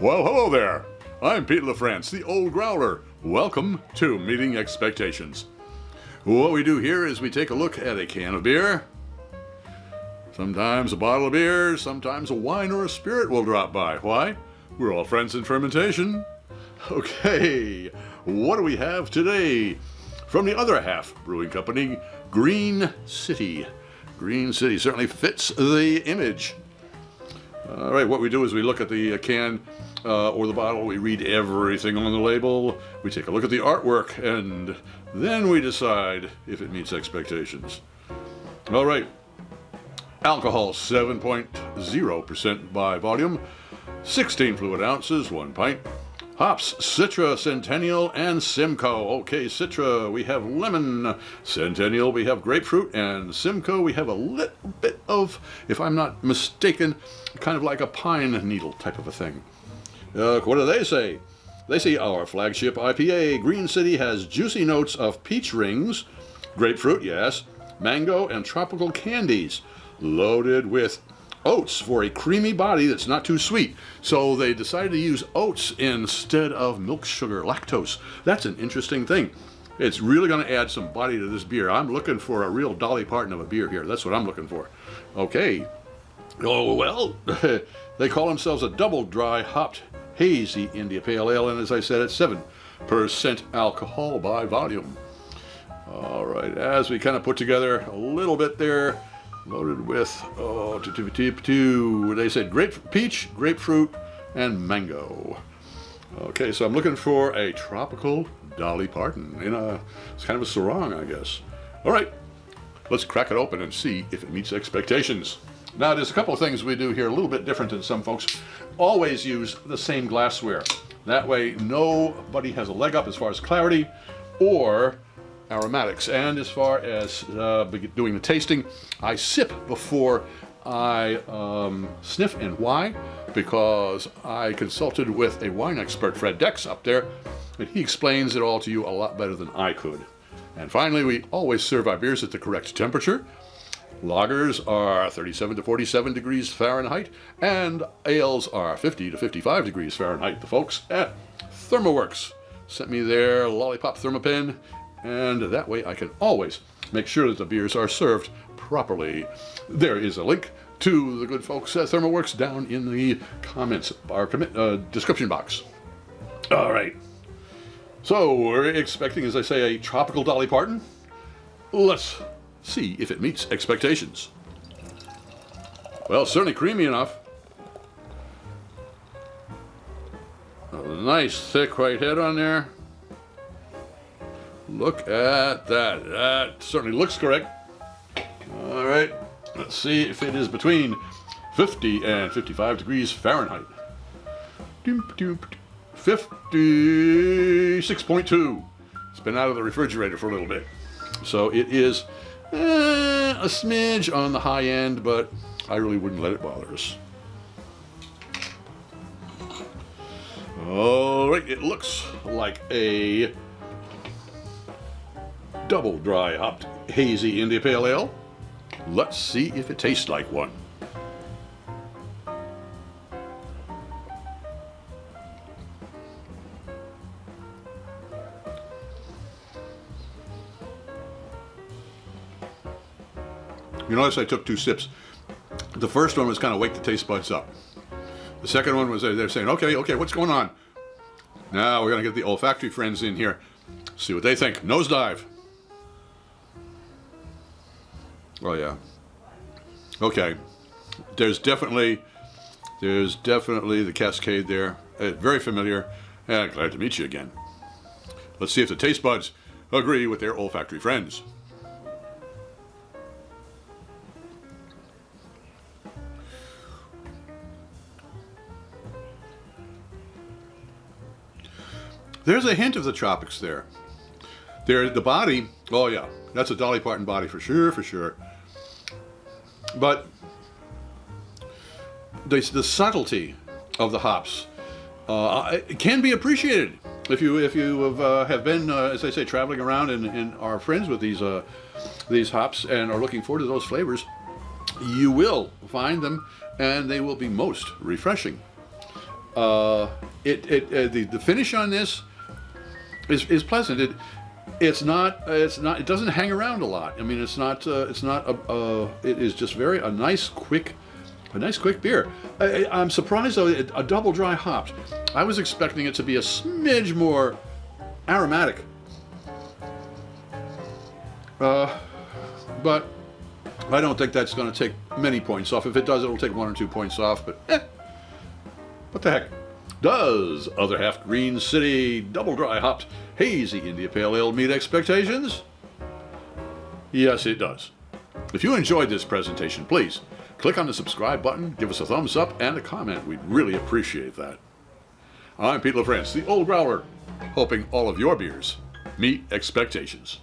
Well, hello there. I'm Pete LaFrance, the old Growler. Welcome to Meeting Expectations. What we do here is we take a look at a can of beer. Sometimes a bottle of beer, sometimes a wine or a spirit will drop by. Why? We're all friends in fermentation. Okay, what do we have today? From the other half brewing company, Green City. Green City certainly fits the image. All right, what we do is we look at the can or the bottle, we read everything on the label, we take a look at the artwork, and then we decide if it meets expectations. All right, alcohol 7.0% by volume, 16 fluid ounces, 1 pint. Hops, Citra, Centennial, and Simcoe. Okay, Citra, we have lemon. Centennial, we have grapefruit. And Simcoe, we have a little bit of, if I'm not mistaken, kind of like a pine needle type of a thing. What do they say? They say our flagship IPA, Green City, has juicy notes of peach rings, grapefruit, yes, mango, and tropical candies, loaded with oats for a creamy body that's not too sweet. So they decided to use oats instead of milk sugar, lactose. That's an interesting thing. It's really going to add some body to this beer. I'm looking for a real Dolly Parton of a beer here. That's what I'm looking for. Okay. Oh, well, they call themselves a double dry hopped hazy India Pale Ale, and as I said, it's 7% alcohol by volume. All right, as we kind of put together a little bit there, loaded with, they said peach, grapefruit, and mango. Okay, so I'm looking for a tropical Dolly Parton. It's kind of a sarong, I guess. All right, let's crack it open and see if it meets expectations. Now, there's a couple of things we do here a little bit different than some folks. Always use the same glassware. That way, nobody has a leg up as far as clarity or aromatics. And as far as doing the tasting, I sip before I sniff. And why? Because I consulted with a wine expert, Fred Dex, up there, and he explains it all to you a lot better than I could. And finally, we always serve our beers at the correct temperature. Lagers are 37 to 47 degrees Fahrenheit, and ales are 50 to 55 degrees Fahrenheit. The folks at ThermoWorks sent me their Lollipop Thermopen, and that way I can always make sure that the beers are served properly. There is a link to the good folks at ThermoWorks down in the comments, our description box. All right. So we're expecting, as I say, a tropical Dolly Parton. Let's see if it meets expectations. Well, certainly creamy enough. A nice thick white head on there. Look at that. That certainly looks correct. All right, let's see if it is between 50 and 55 degrees Fahrenheit. 56.2. It's been out of the refrigerator for a little bit. So it is a smidge on the high end, but I really wouldn't let it bother us. All right, it looks like a double dry hopped hazy India Pale Ale. Let's see if it tastes like one. You notice I took 2 sips. The first one was kind of wake the taste buds up. The second one was they're saying, okay, what's going on? Now we're going to get the olfactory friends in here. See what they think. Nosedive. Oh yeah. Okay. There's definitely the cascade there. Very familiar. And glad to meet you again. Let's see if the taste buds agree with their olfactory friends. There's a hint of the tropics there. The body, oh yeah, that's a Dolly Parton body for sure. But the subtlety of the hops can be appreciated if you have been, as I say, traveling around and are friends with these hops and are looking forward to those flavors. You will find them, and they will be most refreshing. The finish on this is pleasant. It doesn't hang around a lot. I mean, it is just a nice quick beer. I'm surprised though, a double dry hopped. I was expecting it to be a smidge more aromatic. But I don't think that's going to take many points off. If it does, it'll take 1 or 2 points off, but what the heck. Does Other Half Green City Double Dry Hopped Hazy India Pale Ale meet expectations? Yes, it does. If you enjoyed this presentation, please click on the subscribe button, give us a thumbs up, and a comment. We'd really appreciate that. I'm Pete LaFrance, the Old Growler, hoping all of your beers meet expectations.